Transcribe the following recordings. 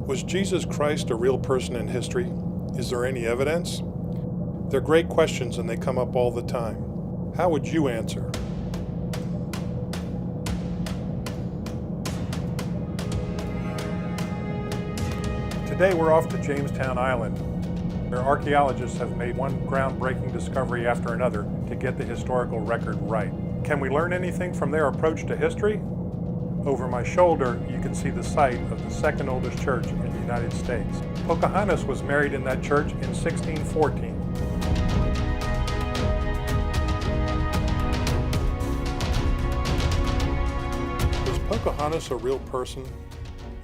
Was Jesus Christ a real person in history? Is there any evidence? They're great questions and they come up all the time. How would you answer? Today we're off to Jamestown Island, where archaeologists have made one groundbreaking discovery after another to get the historical record right. Can we learn anything from their approach to history? Over my shoulder, you can see the site of the second oldest church in the United States. Pocahontas was married in that church in 1614. Was Pocahontas a real person?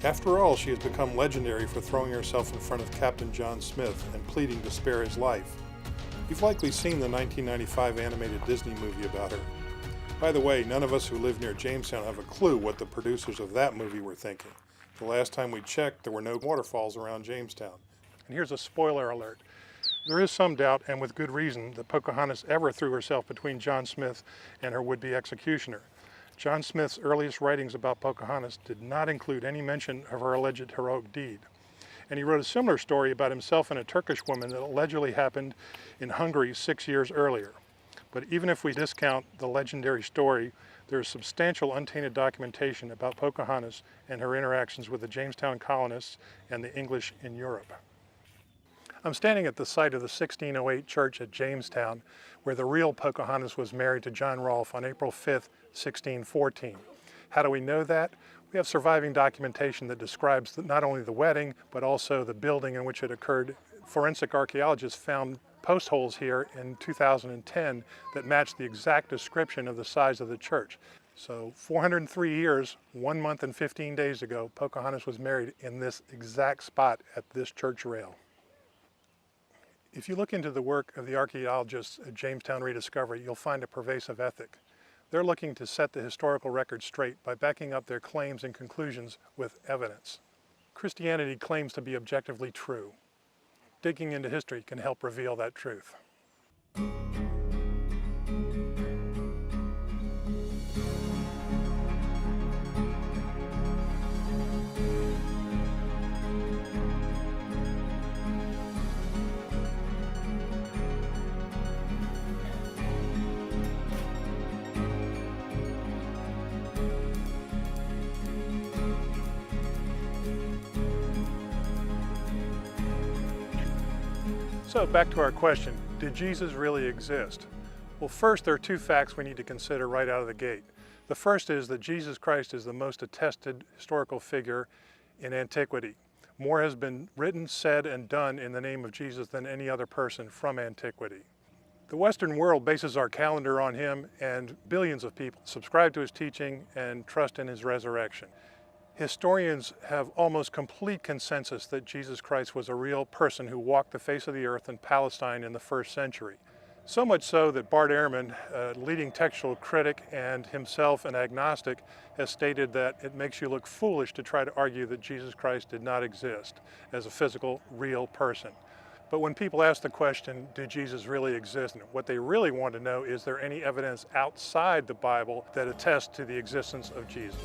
After all, she has become legendary for throwing herself in front of Captain John Smith and pleading to spare his life. You've likely seen the 1995 animated Disney movie about her. By the way, none of us who live near Jamestown have a clue what the producers of that movie were thinking. The last time we checked, there were no waterfalls around Jamestown. And here's a spoiler alert. There is some doubt, and with good reason, that Pocahontas ever threw herself between John Smith and her would-be executioner. John Smith's earliest writings about Pocahontas did not include any mention of her alleged heroic deed. And he wrote a similar story about himself and a Turkish woman that allegedly happened in Hungary 6 years earlier. But even if we discount the legendary story, there is substantial untainted documentation about Pocahontas and her interactions with the Jamestown colonists and the English in Europe. I'm standing at the site of the 1608 church at Jamestown, where the real Pocahontas was married to John Rolfe on April 5, 1614. How do we know that? We have surviving documentation that describes not only the wedding, but also the building in which it occurred. Forensic archaeologists found post holes here in 2010 that match the exact description of the size of the church. So 403 years, 1 month and 15 days ago, Pocahontas was married in this exact spot at this church rail. If you look into the work of the archaeologists at Jamestown Rediscovery, you'll find a pervasive ethic. They're looking to set the historical record straight by backing up their claims and conclusions with evidence. Christianity claims to be objectively true. Digging into history can help reveal that truth. So back to our question, did Jesus really exist? Well, first there are two facts we need to consider right out of the gate. The first is that Jesus Christ is the most attested historical figure in antiquity. More has been written, said, and done in the name of Jesus than any other person from antiquity. The Western world bases our calendar on him, and billions of people subscribe to his teaching and trust in his resurrection. Historians have almost complete consensus that Jesus Christ was a real person who walked the face of the earth in Palestine in the 1st century. So much so that Bart Ehrman, a leading textual critic and himself an agnostic, has stated that it makes you look foolish to try to argue that Jesus Christ did not exist as a physical, real person. But when people ask the question, did Jesus really exist? What they really want to know is there any evidence outside the Bible that attests to the existence of Jesus?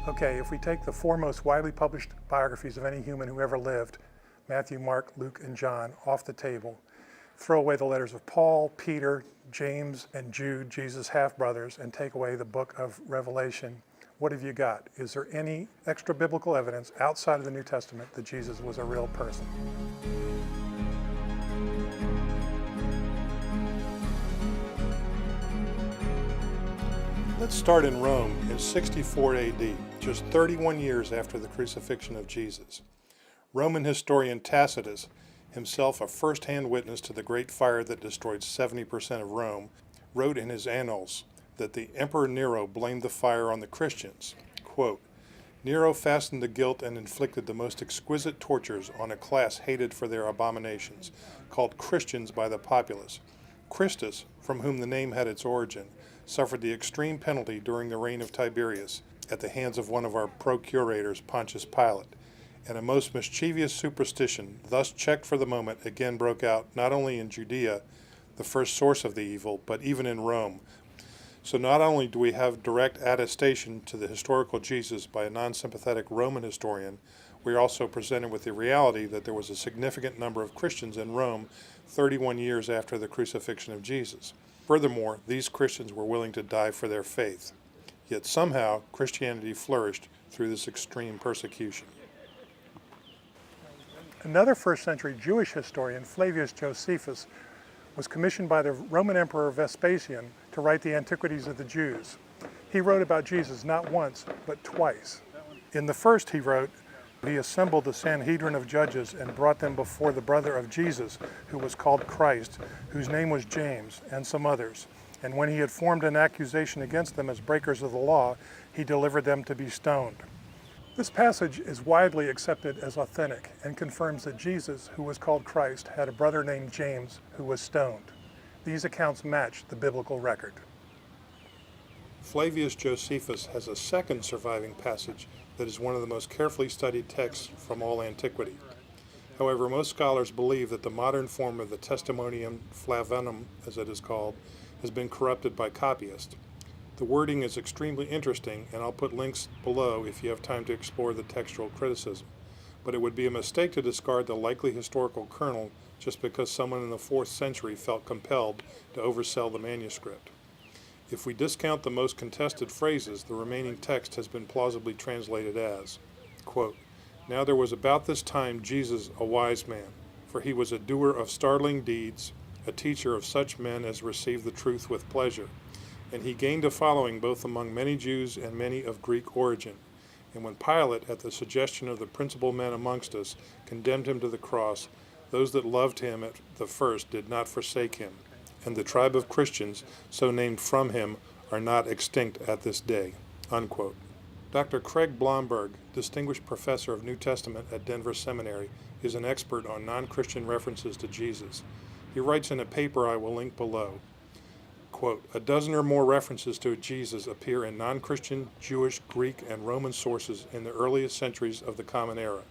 Okay, if we take the four most widely published biographies of any human who ever lived, Matthew, Mark, Luke, and John, off the table, throw away the letters of Paul, Peter, James, and Jude, Jesus' half-brothers, and take away the book of Revelation, what have you got? Is there any extra biblical evidence outside of the New Testament that Jesus was a real person? Let's start in Rome in 64 AD, just 31 years after the crucifixion of Jesus. Roman historian Tacitus, himself a first-hand witness to the great fire that destroyed 70% of Rome, wrote in his Annals that the Emperor Nero blamed the fire on the Christians. Quote, Nero fastened the guilt and inflicted the most exquisite tortures on a class hated for their abominations, called Christians by the populace. Christus, from whom the name had its origin, suffered the extreme penalty during the reign of Tiberius. at the hands of one of our procurators, Pontius Pilate, and a most mischievous superstition, thus checked for the moment, again broke out not only in Judea, the first source of the evil, but even in Rome. So not only do we have direct attestation to the historical Jesus by a non-sympathetic Roman historian, we are also presented with the reality that there was a significant number of Christians in Rome 31 years after the crucifixion of Jesus. Furthermore, these Christians were willing to die for their faith. Yet somehow Christianity flourished through this extreme persecution. Another first century Jewish historian, Flavius Josephus, was commissioned by the Roman Emperor Vespasian to write the Antiquities of the Jews. He wrote about Jesus not once, but twice. In the first he wrote, he assembled the Sanhedrin of judges and brought them before the brother of Jesus, who was called Christ, whose name was James, and some others. And when he had formed an accusation against them as breakers of the law, he delivered them to be stoned. This passage is widely accepted as authentic and confirms that Jesus, who was called Christ, had a brother named James who was stoned. These accounts match the biblical record. Flavius Josephus has a second surviving passage that is one of the most carefully studied texts from all antiquity. However, most scholars believe that the modern form of the Testimonium Flavianum, as it is called, has been corrupted by copyists. The wording is extremely interesting, and I'll put links below if you have time to explore the textual criticism. But it would be a mistake to discard the likely historical kernel just because someone in the 4th century felt compelled to oversell the manuscript. If we discount the most contested phrases, the remaining text has been plausibly translated as, quote, "Now there was about this time Jesus a wise man, for he was a doer of startling deeds, a teacher of such men as received the truth with pleasure. And he gained a following both among many Jews and many of Greek origin. And when Pilate, at the suggestion of the principal men amongst us, condemned him to the cross, those that loved him at the first did not forsake him. And the tribe of Christians, so named from him, are not extinct at this day." Unquote. Dr. Craig Blomberg, Distinguished Professor of New Testament at Denver Seminary, is an expert on non-Christian references to Jesus. He writes in a paper I will link below, quote, "A dozen or more references to Jesus appear in non-Christian, Jewish, Greek, and Roman sources in the earliest centuries of the Common Era.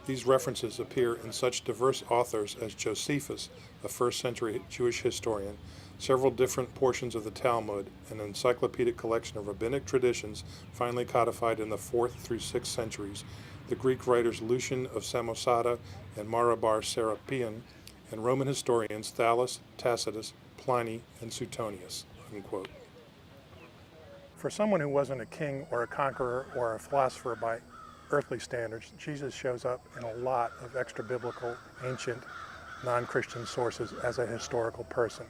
These references appear in such diverse authors as Josephus, a first-century Jewish historian, several different portions of the Talmud, an encyclopedic collection of rabbinic traditions finally codified in the 4th through 6th centuries, the Greek writers Lucian of Samosata and Mara bar Serapion, and Roman historians Thallus, Tacitus, Pliny, and Suetonius." Unquote. For someone who wasn't a king or a conqueror or a philosopher by earthly standards, Jesus shows up in a lot of extra-biblical, ancient, non-Christian sources as a historical person.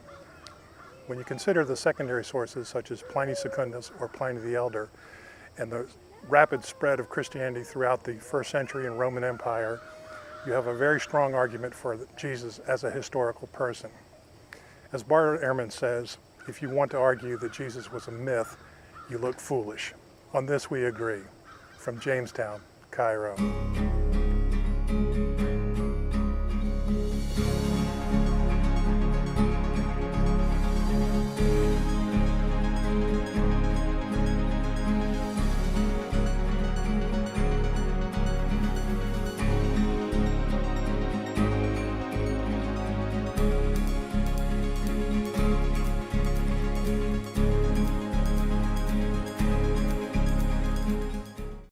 When you consider the secondary sources such as Pliny Secundus or Pliny the Elder, and the rapid spread of Christianity throughout the 1st century and Roman Empire, you have a very strong argument for Jesus as a historical person. As Bart Ehrman says, if you want to argue that Jesus was a myth, you look foolish. On this we agree. From Jamestown, Cairo.